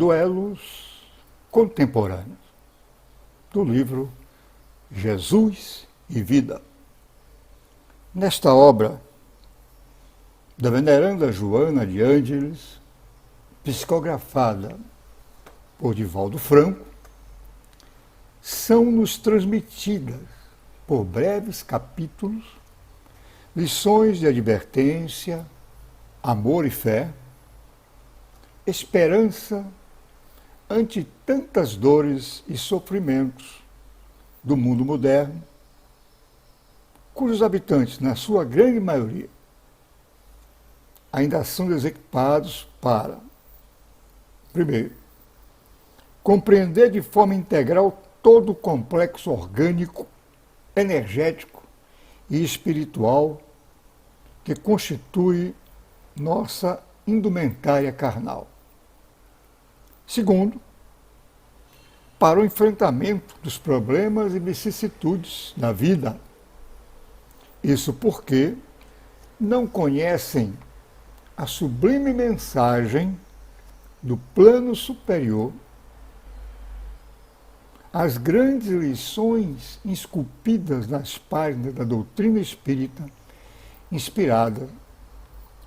Duelos contemporâneos, do livro Jesus e Vida. Nesta obra da veneranda Joana de Ângeles, psicografada por Divaldo Franco, são-nos transmitidas, por breves capítulos, lições de advertência, amor e fé, esperança ante tantas dores e sofrimentos do mundo moderno, cujos habitantes, na sua grande maioria, ainda são desequipados para, primeiro, compreender de forma integral todo o complexo orgânico, energético e espiritual que constitui nossa indumentária carnal. Segundo, para o enfrentamento dos problemas e vicissitudes da vida. Isso porque não conhecem a sublime mensagem do plano superior, as grandes lições esculpidas nas páginas da doutrina espírita, inspirada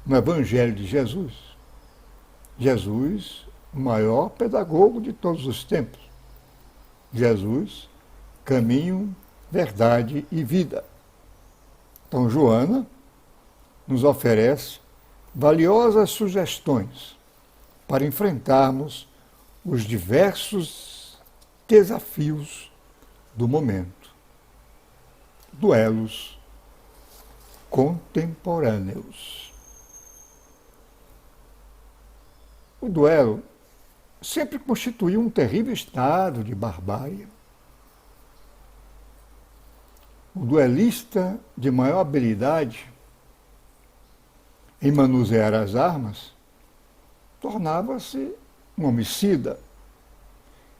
no Evangelho de Jesus. Jesus, o maior pedagogo de todos os tempos. Jesus, caminho, verdade e vida. Então, Joana nos oferece valiosas sugestões para enfrentarmos os diversos desafios do momento. Duelos contemporâneos. O duelo sempre constituiu um terrível estado de barbárie. O duelista de maior habilidade em manusear as armas tornava-se um homicida.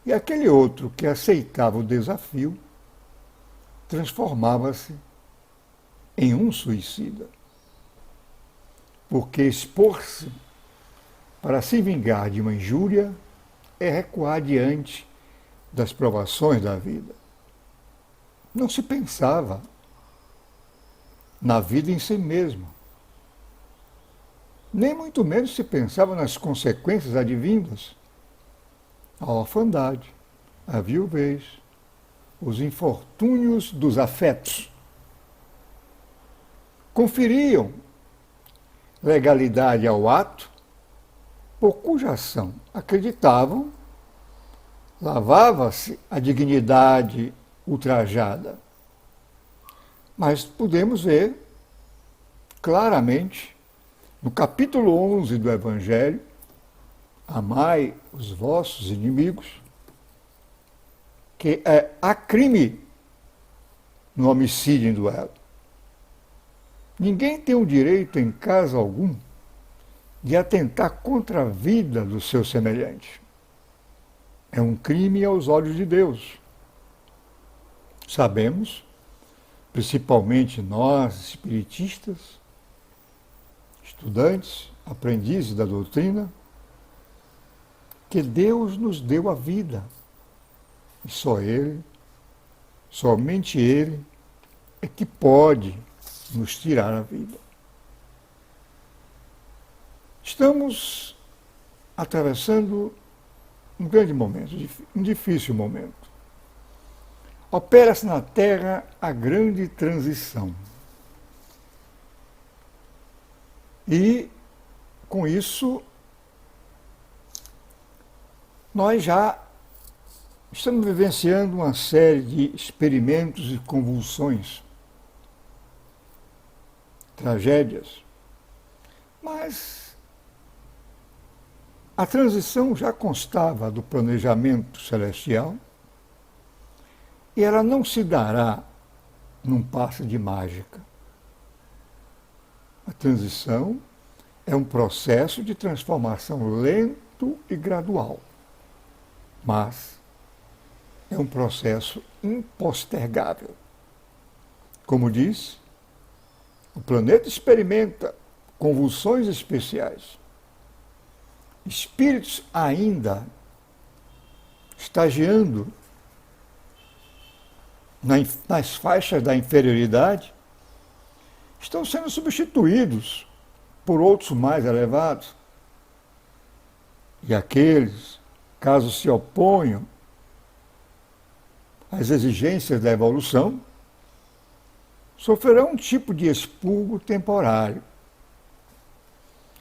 E aquele outro que aceitava o desafio transformava-se em um suicida. Porque expor-se para se vingar de uma injúria é recuar diante das provações da vida. Não se pensava na vida em si mesmo. Nem muito menos se pensava nas consequências advindas. A orfandade, a viuvez, os infortúnios dos afetos. Conferiam legalidade ao ato, por cuja ação acreditavam, lavava-se a dignidade ultrajada. Mas podemos ver claramente, no capítulo 11 do Evangelho, amai os vossos inimigos, que há crime no homicídio em duelo. Ninguém tem o direito, em caso algum, de atentar contra a vida do seu semelhante. É um crime aos olhos de Deus. Sabemos, principalmente nós, espiritistas, estudantes, aprendizes da doutrina, que Deus nos deu a vida. E só Ele, somente Ele, é que pode nos tirar a vida. Estamos atravessando um grande momento, um difícil momento. Opera-se na Terra a grande transição. E, com isso, nós já estamos vivenciando uma série de experimentos e convulsões, tragédias, mas a transição já constava do planejamento celestial e ela não se dará num passe de mágica. A transição é um processo de transformação lento e gradual, mas é um processo impostergável. Como diz, o planeta experimenta convulsões especiais. Espíritos ainda estagiando nas faixas da inferioridade, estão sendo substituídos por outros mais elevados. E aqueles, caso se oponham às exigências da evolução, sofrerão um tipo de expurgo temporário.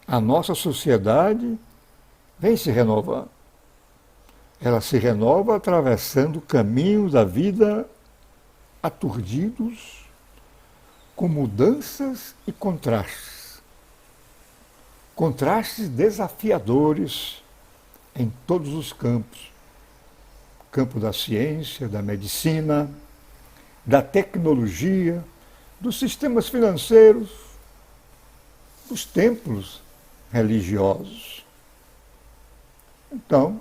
A nossa sociedade vem se renovando. Ela se renova atravessando caminhos da vida aturdidos com mudanças e contrastes. Contrastes desafiadores em todos os campos. Campo da ciência, da medicina, da tecnologia, dos sistemas financeiros, dos templos religiosos. Então,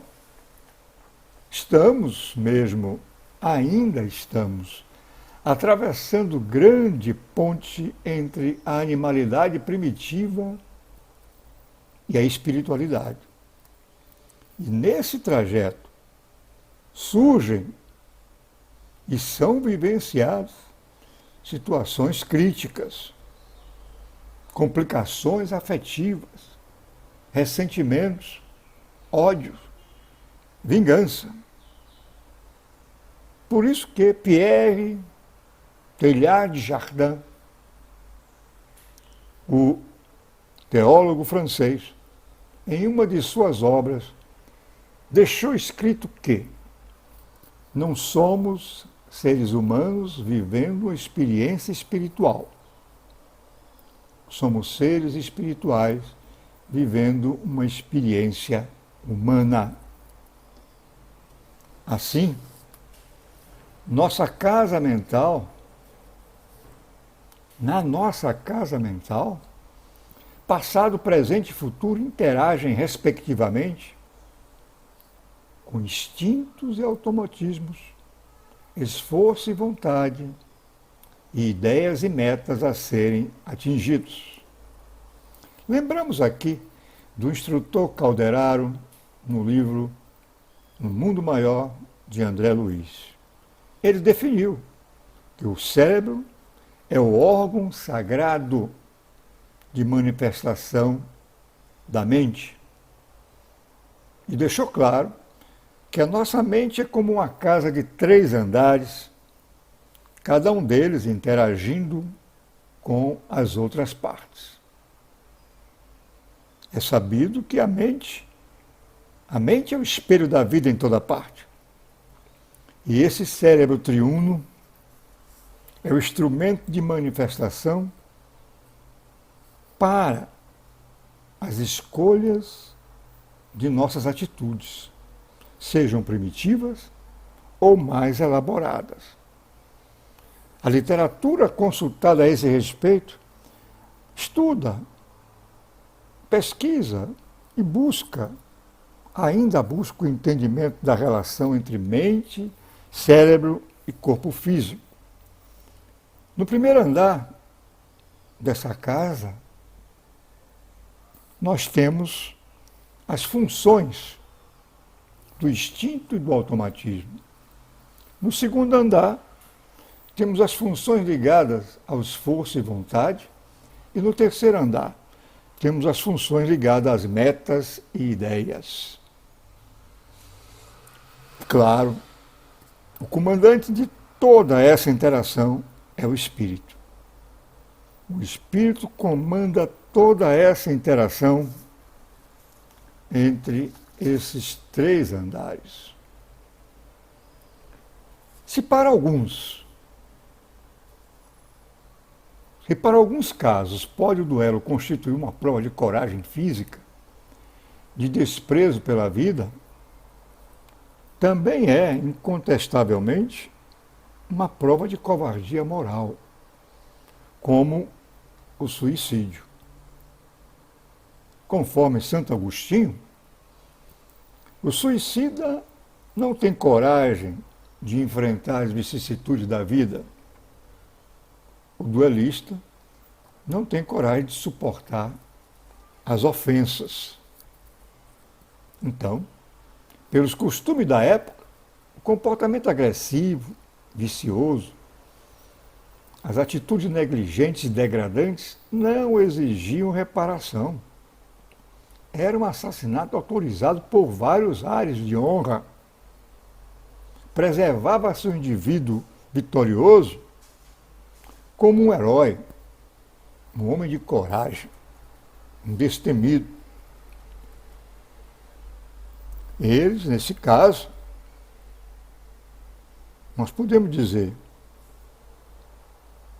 ainda estamos, atravessando grande ponte entre a animalidade primitiva e a espiritualidade. E nesse trajeto surgem e são vivenciadas situações críticas, complicações afetivas, ressentimentos, ódios, vingança. Por isso que Pierre Teilhard de Chardin, o teólogo francês, em uma de suas obras, deixou escrito que não somos seres humanos vivendo uma experiência espiritual. Somos seres espirituais vivendo uma experiência humana. Assim, na nossa casa mental, passado, presente e futuro interagem respectivamente com instintos e automatismos, esforço e vontade, e ideias e metas a serem atingidos. Lembramos aqui do instrutor Calderaro no livro No Mundo Maior, de André Luiz. Ele definiu que o cérebro é o órgão sagrado de manifestação da mente. E deixou claro que a nossa mente é como uma casa de 3 andares, cada um deles interagindo com as outras partes. É sabido que a mente é o espelho da vida em toda parte. E esse cérebro triuno é o instrumento de manifestação para as escolhas de nossas atitudes, sejam primitivas ou mais elaboradas. A literatura consultada a esse respeito estuda, pesquisa e ainda busca o entendimento da relação entre mente, cérebro e corpo físico. No primeiro andar dessa casa, nós temos as funções do instinto e do automatismo. No segundo andar, temos as funções ligadas ao esforço e vontade. E no terceiro andar, temos as funções ligadas às metas e ideias. Claro, o comandante de toda essa interação é o espírito. O espírito comanda toda essa interação entre esses 3 andares. Se para alguns casos pode o duelo constituir uma prova de coragem física, de desprezo pela vida, também é, incontestavelmente, uma prova de covardia moral, como o suicídio. Conforme Santo Agostinho, o suicida não tem coragem de enfrentar as vicissitudes da vida. O duelista não tem coragem de suportar as ofensas. Então, pelos costumes da época, comportamento agressivo, vicioso, as atitudes negligentes e degradantes não exigiam reparação. Era um assassinato autorizado por vários ares de honra. Preservava-se o indivíduo vitorioso como um herói, um homem de coragem, um destemido. Eles, nesse caso, nós podemos dizer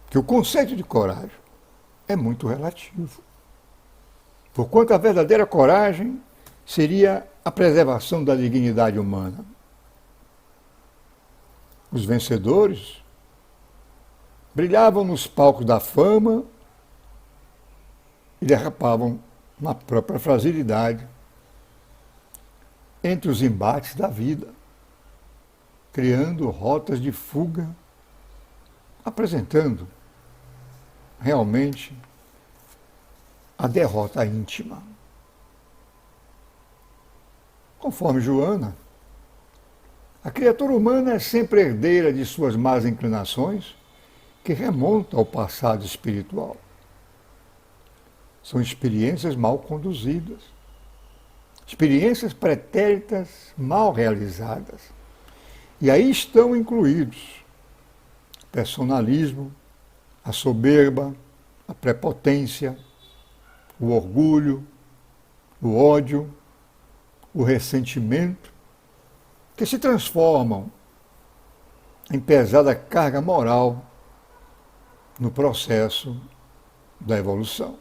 que o conceito de coragem é muito relativo. Porquanto a verdadeira coragem seria a preservação da dignidade humana. Os vencedores brilhavam nos palcos da fama e derrapavam na própria fragilidade entre os embates da vida, criando rotas de fuga, apresentando realmente a derrota íntima. Conforme Joana, a criatura humana é sempre herdeira de suas más inclinações, que remontam ao passado espiritual. São experiências mal conduzidas, experiências pretéritas mal realizadas. E aí estão incluídos o personalismo, a soberba, a prepotência, o orgulho, o ódio, o ressentimento, que se transformam em pesada carga moral no processo da evolução.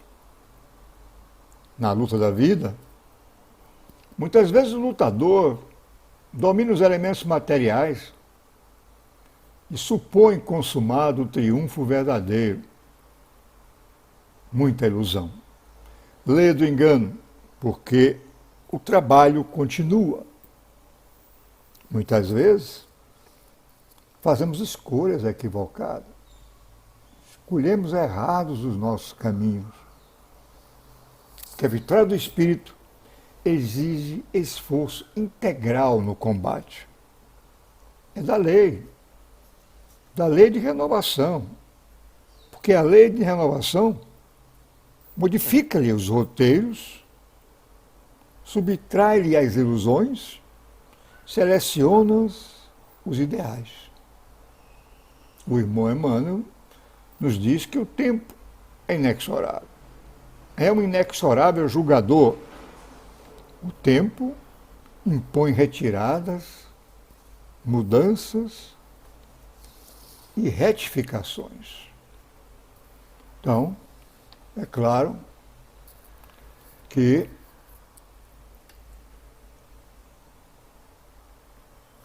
Na luta da vida, muitas vezes o lutador domina os elementos materiais e supõe consumado o triunfo verdadeiro. Muita ilusão. Lê do engano, porque o trabalho continua. Muitas vezes fazemos escolhas equivocadas. Escolhemos errados os nossos caminhos. Que a vitória do espírito exige esforço integral no combate. É da lei de renovação. Porque a lei de renovação modifica-lhe os roteiros, subtrai-lhe as ilusões, seleciona os ideais. O irmão Emmanuel nos diz que o tempo é inexorável. É um inexorável julgador. O tempo impõe retiradas, mudanças e retificações. Então, é claro que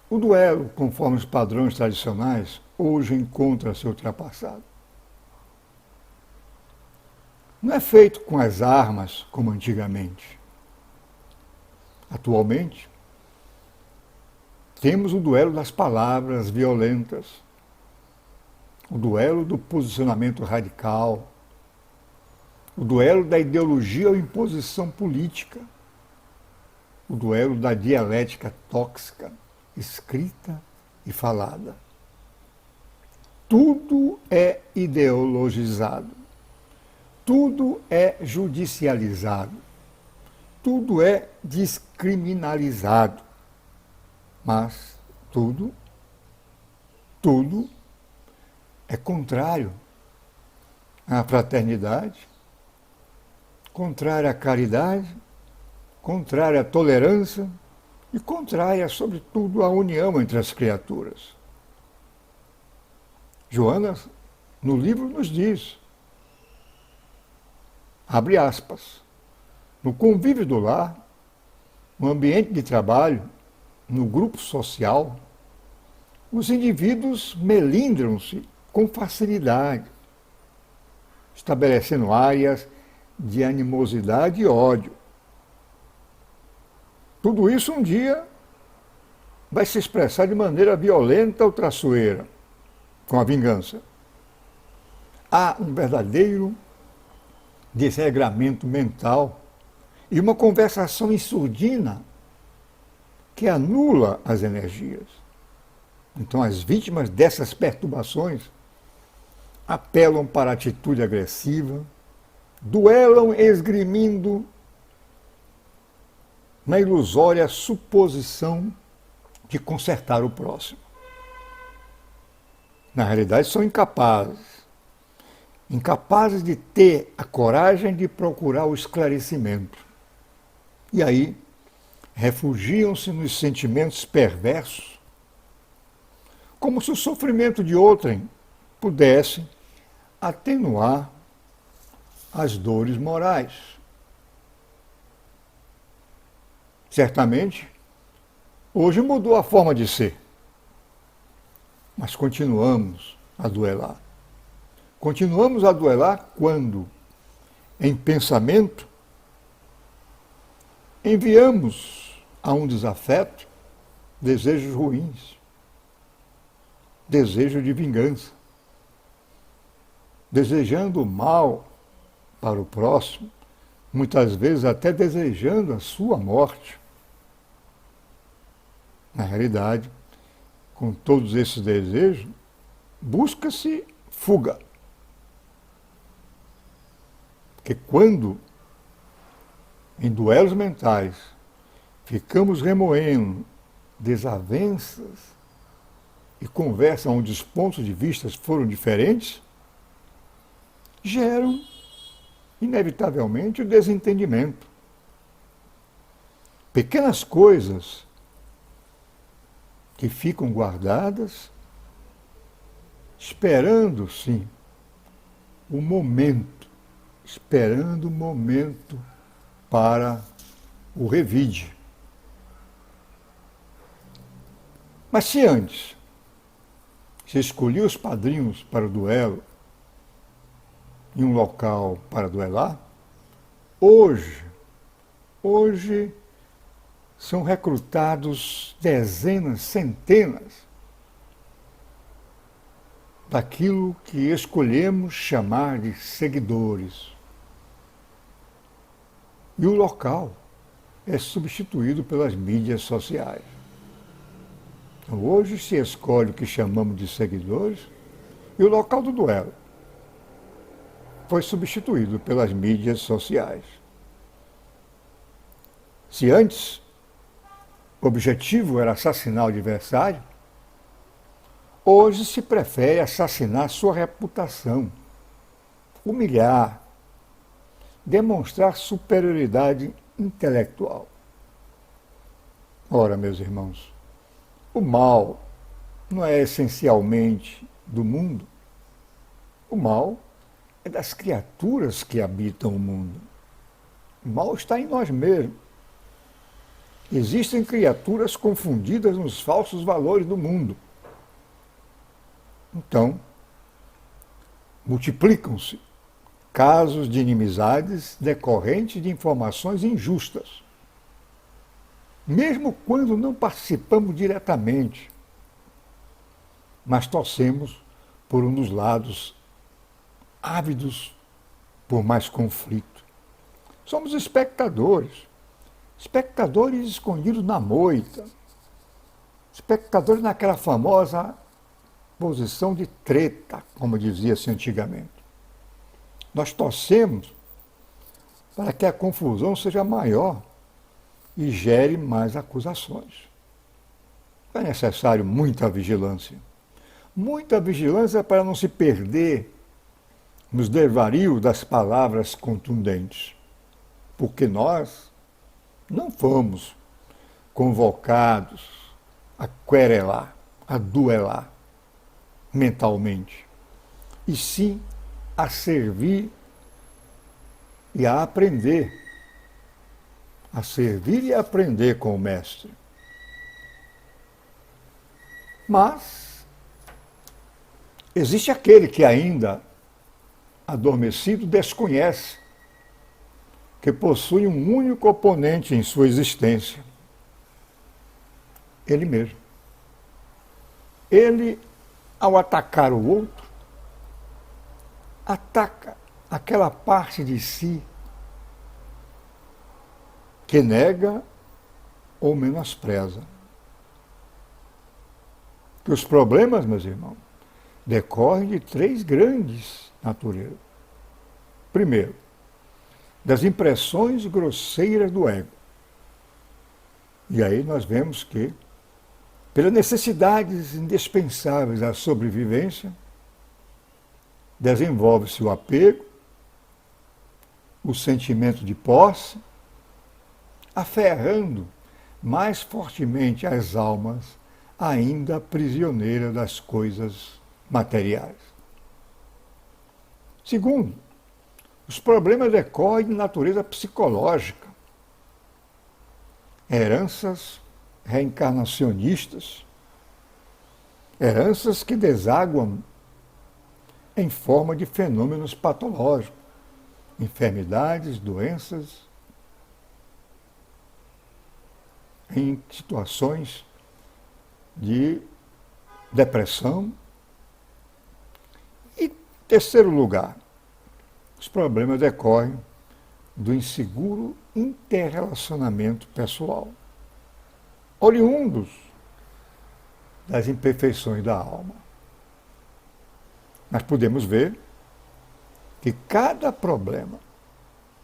o duelo, conforme os padrões tradicionais, hoje encontra-se ultrapassado. Não é feito com as armas como antigamente. Atualmente, temos o duelo das palavras violentas, o duelo do posicionamento radical, o duelo da ideologia ou imposição política, o duelo da dialética tóxica, escrita e falada. Tudo é ideologizado, tudo é judicializado, tudo é descriminalizado, mas tudo é contrário à fraternidade, contrário à caridade, contrário à tolerância e contrária, sobretudo, à união entre as criaturas. Joana, no livro, nos diz, abre aspas, no convívio do lar, no ambiente de trabalho, no grupo social, os indivíduos melindram-se com facilidade, estabelecendo áreas de animosidade e ódio. Tudo isso um dia vai se expressar de maneira violenta ou traiçoeira, com a vingança. Há um verdadeiro desregramento mental e uma conversação em surdina que anula as energias. Então, as vítimas dessas perturbações apelam para a atitude agressiva, duelam esgrimindo na ilusória suposição de consertar o próximo. Na realidade, são incapazes de ter a coragem de procurar o esclarecimento. E aí, refugiam-se nos sentimentos perversos, como se o sofrimento de outrem pudesse atenuar as dores morais. Certamente, hoje mudou a forma de ser, mas continuamos a duelar. Continuamos a duelar quando, em pensamento, enviamos a um desafeto desejos ruins, desejo de vingança, desejando o mal para o próximo, muitas vezes até desejando a sua morte. Na realidade, com todos esses desejos, busca-se fuga. Porque quando, em duelos mentais, ficamos remoendo desavenças e conversas onde os pontos de vista foram diferentes, geram, inevitavelmente, o desentendimento. Pequenas coisas que ficam guardadas, esperando, sim, o momento, esperando o momento para o revide. Mas se antes se escolhia os padrinhos para o duelo em um local para duelar, hoje são recrutados dezenas, centenas daquilo que escolhemos chamar de seguidores. E o local é substituído pelas mídias sociais. Então, hoje se escolhe o que chamamos de seguidores e o local do duelo foi substituído pelas mídias sociais. Se antes o objetivo era assassinar o adversário, hoje se prefere assassinar sua reputação, humilhar, demonstrar superioridade intelectual. Ora, meus irmãos, o mal não é essencialmente do mundo. O mal é das criaturas que habitam o mundo. O mal está em nós mesmos. Existem criaturas confundidas nos falsos valores do mundo. Então, multiplicam-se casos de inimizades decorrentes de informações injustas. Mesmo quando não participamos diretamente, mas torcemos por um dos lados ávidos por mais conflito. Somos espectadores escondidos na moita, espectadores naquela famosa posição de treta, como dizia-se antigamente. Nós torcemos para que a confusão seja maior e gere mais acusações. É necessário muita vigilância. Muita vigilância para não se perder nos desvarios das palavras contundentes. Porque nós não fomos convocados a querelar, a duelar mentalmente, e sim a servir e a aprender. A servir e a aprender com o Mestre. Mas existe aquele que ainda, adormecido, desconhece que possui um único oponente em sua existência. Ele mesmo. Ele, ao atacar o outro, ataca aquela parte de si que nega ou menospreza. Que os problemas, meus irmãos, decorrem de três grandes naturezas. Primeiro, das impressões grosseiras do ego. E aí nós vemos que, pelas necessidades indispensáveis da sobrevivência, desenvolve-se o apego, o sentimento de posse, aferrando mais fortemente as almas ainda prisioneiras das coisas materiais. Segundo, os problemas decorrem de natureza psicológica, heranças reencarnacionistas, heranças que desaguam em forma de fenômenos patológicos, enfermidades, doenças, em situações de depressão. E, terceiro lugar, os problemas decorrem do inseguro interrelacionamento pessoal, oriundos das imperfeições da alma. Nós podemos ver que cada problema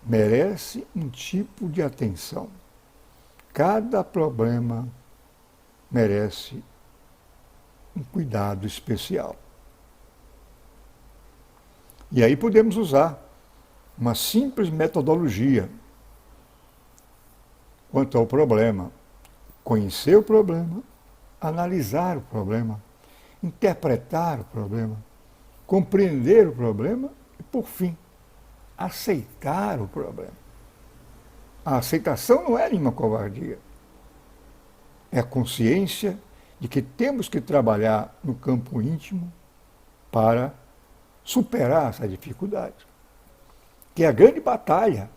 merece um tipo de atenção. Cada problema merece um cuidado especial. E aí podemos usar uma simples metodologia quanto ao problema. Conhecer o problema, analisar o problema, interpretar o problema, compreender o problema e, por fim, aceitar o problema. A aceitação não é nenhuma covardia. É a consciência de que temos que trabalhar no campo íntimo para superar essa dificuldade. Que a grande batalha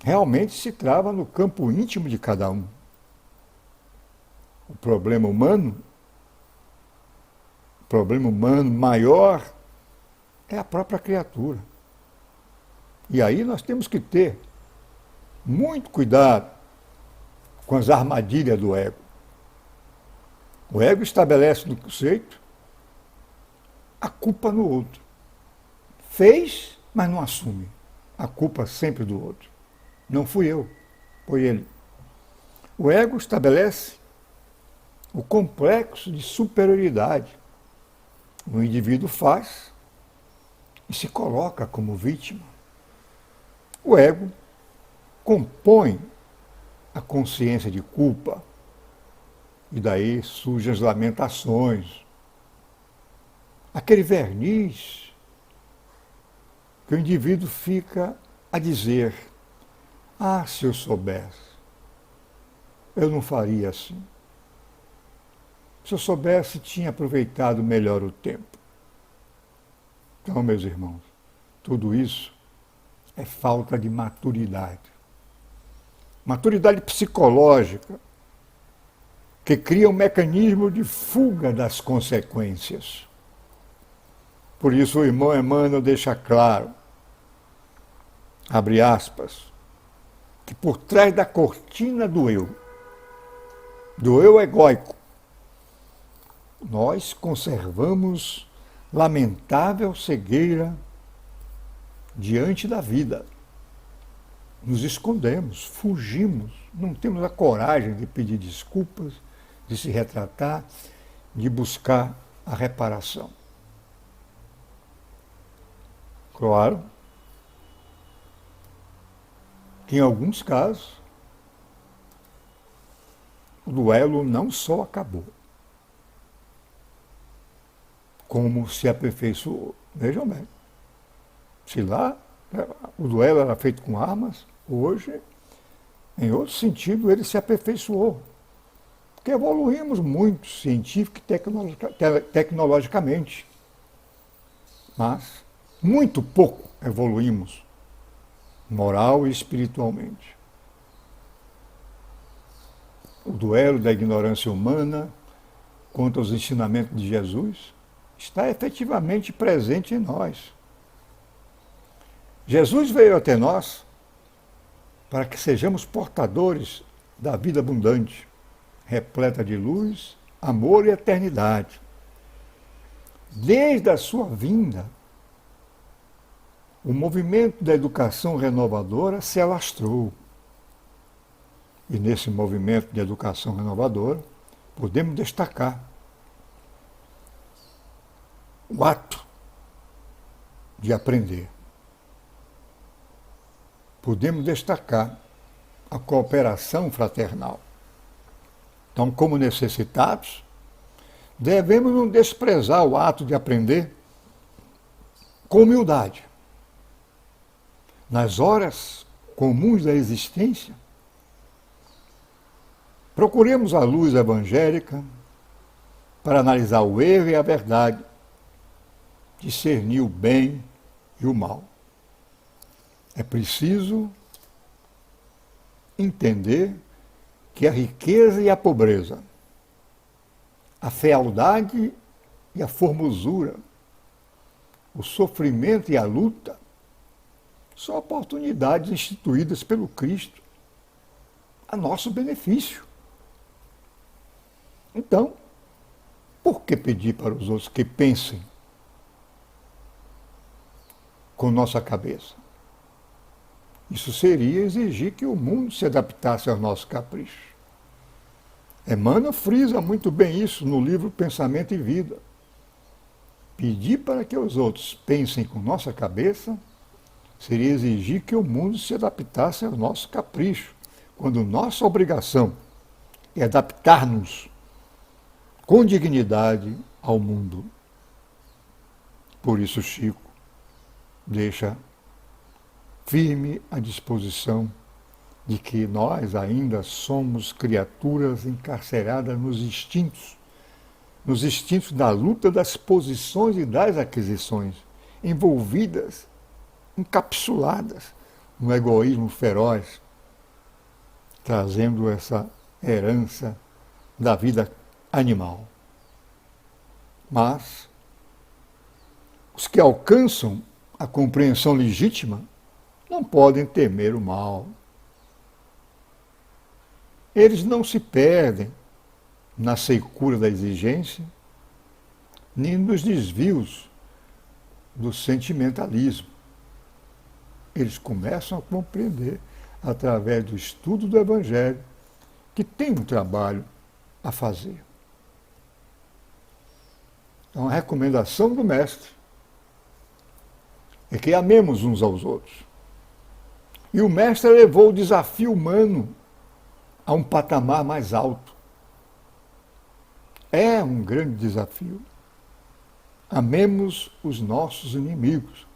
realmente se trava no campo íntimo de cada um. O problema humano maior é a própria criatura. E aí nós temos que ter muito cuidado com as armadilhas do ego. O ego estabelece no conceito a culpa no outro. Fez, mas não assume. A culpa sempre do outro. Não fui eu, foi ele. O ego estabelece o complexo de superioridade. O indivíduo faz e se coloca como vítima. O ego compõe a consciência de culpa e daí surgem as lamentações. Aquele verniz que o indivíduo fica a dizer: ah, se eu soubesse, eu não faria assim. Se eu soubesse, tinha aproveitado melhor o tempo. Então, meus irmãos, tudo isso é falta de maturidade. Maturidade psicológica que cria um mecanismo de fuga das consequências. Por isso o irmão Emmanuel deixa claro, abre aspas, que por trás da cortina do eu egóico, nós conservamos lamentável cegueira diante da vida. Nos escondemos, fugimos, não temos a coragem de pedir desculpas, de se retratar, de buscar a reparação. Claro que em alguns casos o duelo não só acabou, como se aperfeiçoou. Vejam bem, se lá o duelo era feito com armas, hoje, em outro sentido, ele se aperfeiçoou. Porque evoluímos muito científico e tecnologicamente, mas muito pouco evoluímos moral e espiritualmente. O duelo da ignorância humana contra os ensinamentos de Jesus está efetivamente presente em nós. Jesus veio até nós para que sejamos portadores da vida abundante, repleta de luz amor e eternidade. Desde a sua vinda, o movimento da educação renovadora se alastrou. E nesse movimento de educação renovadora, podemos destacar o ato de aprender. Podemos destacar a cooperação fraternal. Então, como necessitados, devemos não desprezar o ato de aprender com humildade. Nas horas comuns da existência, procuremos a luz evangélica para analisar o erro e a verdade, discernir o bem e o mal. É preciso entender que a riqueza e a pobreza, a fealdade e a formosura, o sofrimento e a luta, são oportunidades instituídas pelo Cristo a nosso benefício. Então, por que pedir para os outros que pensem com nossa cabeça? Isso seria exigir que o mundo se adaptasse aos nossos caprichos. Emmanuel frisa muito bem isso no livro Pensamento e Vida. Pedir para que os outros pensem com nossa cabeça seria exigir que o mundo se adaptasse aos nossos caprichos, quando nossa obrigação é adaptar-nos com dignidade ao mundo. Por isso, Chico deixa firme a disposição de que nós ainda somos criaturas encarceradas nos instintos da luta das posições e das aquisições, envolvidas, encapsuladas no egoísmo feroz, trazendo essa herança da vida animal. Mas os que alcançam a compreensão legítima não podem temer o mal. Eles não se perdem na secura da exigência, nem nos desvios do sentimentalismo. Eles começam a compreender, através do estudo do Evangelho, que tem um trabalho a fazer. Então, a recomendação do Mestre é que amemos uns aos outros. E o Mestre levou o desafio humano a um patamar mais alto. É um grande desafio. Amemos os nossos inimigos.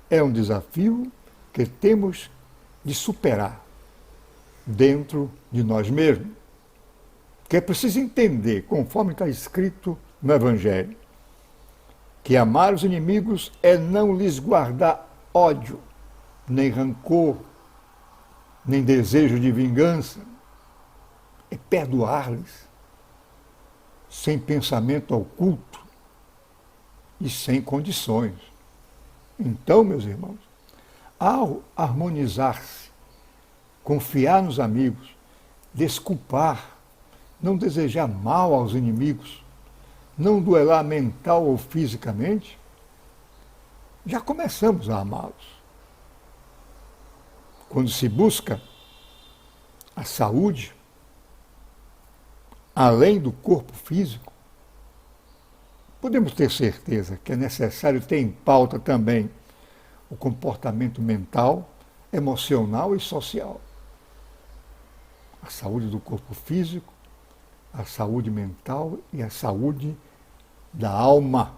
É um desafio que temos de superar dentro de nós mesmos. Que é preciso entender, conforme está escrito no Evangelho, que amar os inimigos é não lhes guardar ódio, nem rancor, nem desejo de vingança, é perdoar-lhes, sem pensamento oculto e sem condições. Então, meus irmãos, ao harmonizar-se, confiar nos amigos, desculpar, não desejar mal aos inimigos, não duelar mental ou fisicamente, já começamos a amá-los. Quando se busca a saúde, além do corpo físico, podemos ter certeza que é necessário ter em pauta também o comportamento mental, emocional e social. A saúde do corpo físico, a saúde mental e a saúde da alma.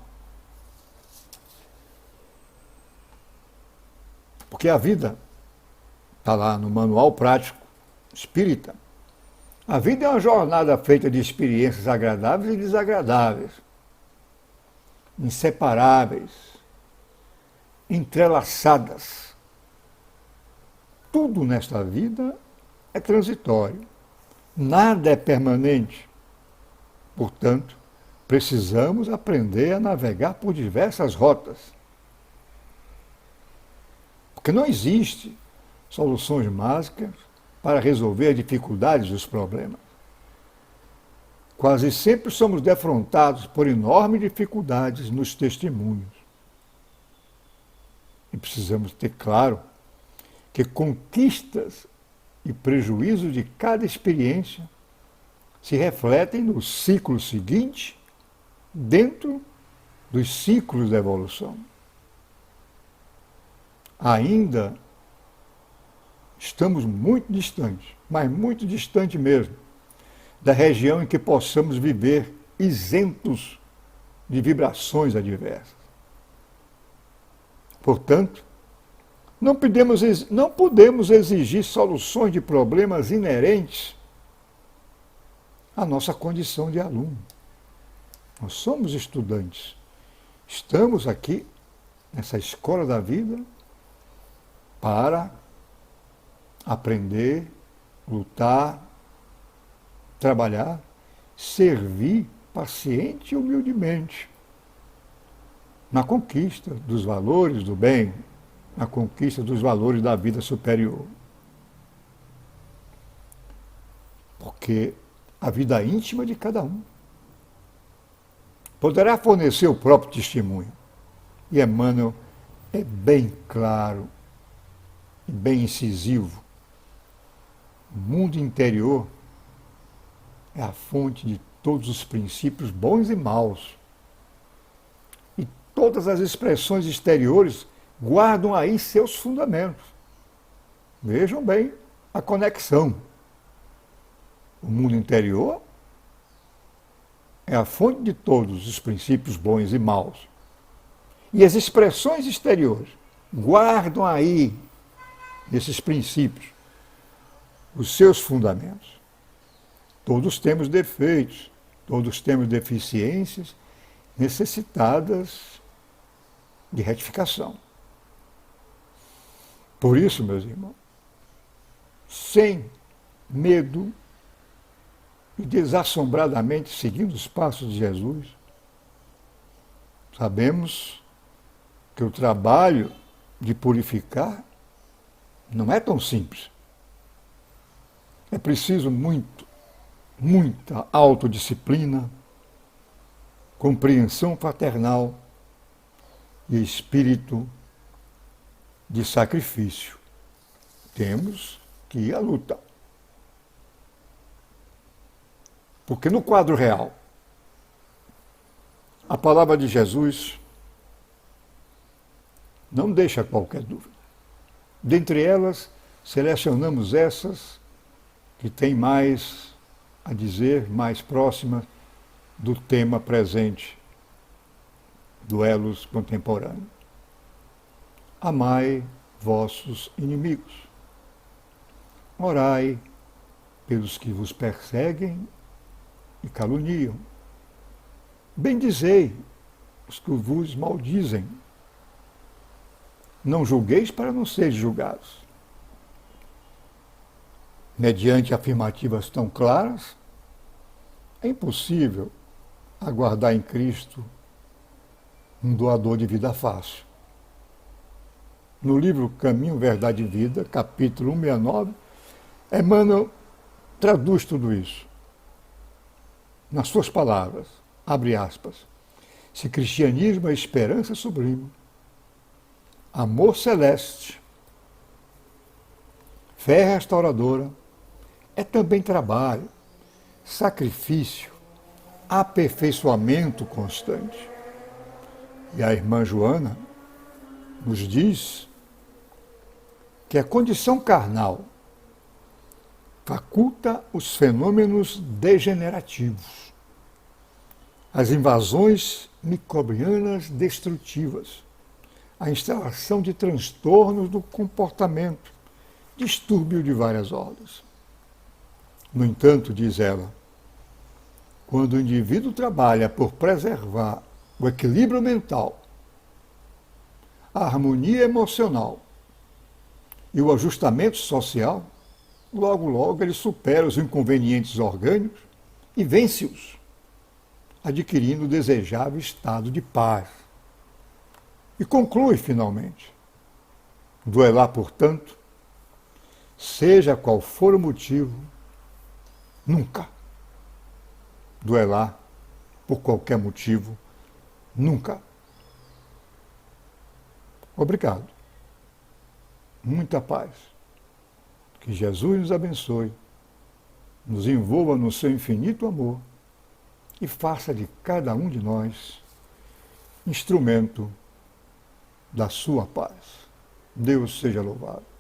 Porque a vida, está lá no Manual Prático Espírita, a vida é uma jornada feita de experiências agradáveis e desagradáveis, inseparáveis, entrelaçadas. Tudo nesta vida é transitório, nada é permanente. Portanto, precisamos aprender a navegar por diversas rotas. Porque não existe soluções mágicas para resolver as dificuldades dos problemas. quase sempre somos defrontados por enormes dificuldades nos testemunhos. E precisamos ter claro que conquistas e prejuízos de cada experiência se refletem no ciclo seguinte, dentro dos ciclos da evolução. Ainda estamos muito distantes, mas muito distante mesmo, da região em que possamos viver isentos de vibrações adversas. Portanto, não podemos exigir soluções de problemas inerentes à nossa condição de aluno. Nós somos estudantes. Estamos aqui, nessa escola da vida, para aprender, lutar, trabalhar, servir paciente e humildemente na conquista dos valores do bem, na conquista dos valores da vida superior. Porque a vida íntima de cada um poderá fornecer o próprio testemunho. E Emmanuel é bem claro e bem incisivo. O mundo interior é a fonte de todos os princípios bons e maus. E todas as expressões exteriores guardam aí seus fundamentos. Vejam bem a conexão. O mundo interior é a fonte de todos os princípios bons e maus. E as expressões exteriores guardam aí, nesses princípios, os seus fundamentos. Todos temos defeitos, todos temos deficiências necessitadas de retificação. Por isso, meus irmãos, sem medo e desassombradamente seguindo os passos de Jesus, sabemos que o trabalho de purificar não é tão simples. É preciso muita autodisciplina, compreensão fraternal e espírito de sacrifício. Temos que ir à luta. Porque no quadro real, a palavra de Jesus não deixa qualquer dúvida. Dentre elas, selecionamos essas que têm mais a dizer, mais próximas do tema presente, duelos contemporâneos. Amai vossos inimigos. Orai pelos que vos perseguem e caluniam. Bendizei os que vos maldizem. Não julgueis para não seres julgados. Mediante afirmativas tão claras, é impossível aguardar em Cristo um doador de vida fácil. No livro Caminho, Verdade e Vida, capítulo 169, Emmanuel traduz tudo isso. Nas suas palavras, abre aspas, se cristianismo é esperança sublime, amor celeste, fé restauradora, é também trabalho, sacrifício, aperfeiçoamento constante. E a irmã Joana nos diz que a condição carnal faculta os fenômenos degenerativos, as invasões microbianas destrutivas, a instalação de transtornos do comportamento, distúrbio de várias ordens. No entanto, diz ela, quando o indivíduo trabalha por preservar o equilíbrio mental, a harmonia emocional e o ajustamento social, logo ele supera os inconvenientes orgânicos e vence-os, adquirindo o desejável estado de paz. E conclui, finalmente, duelar, portanto, seja qual for o motivo, nunca duelar por qualquer motivo, nunca. Obrigado. Muita paz. Que Jesus nos abençoe, nos envolva no seu infinito amor e faça de cada um de nós instrumento da sua paz. Deus seja louvado.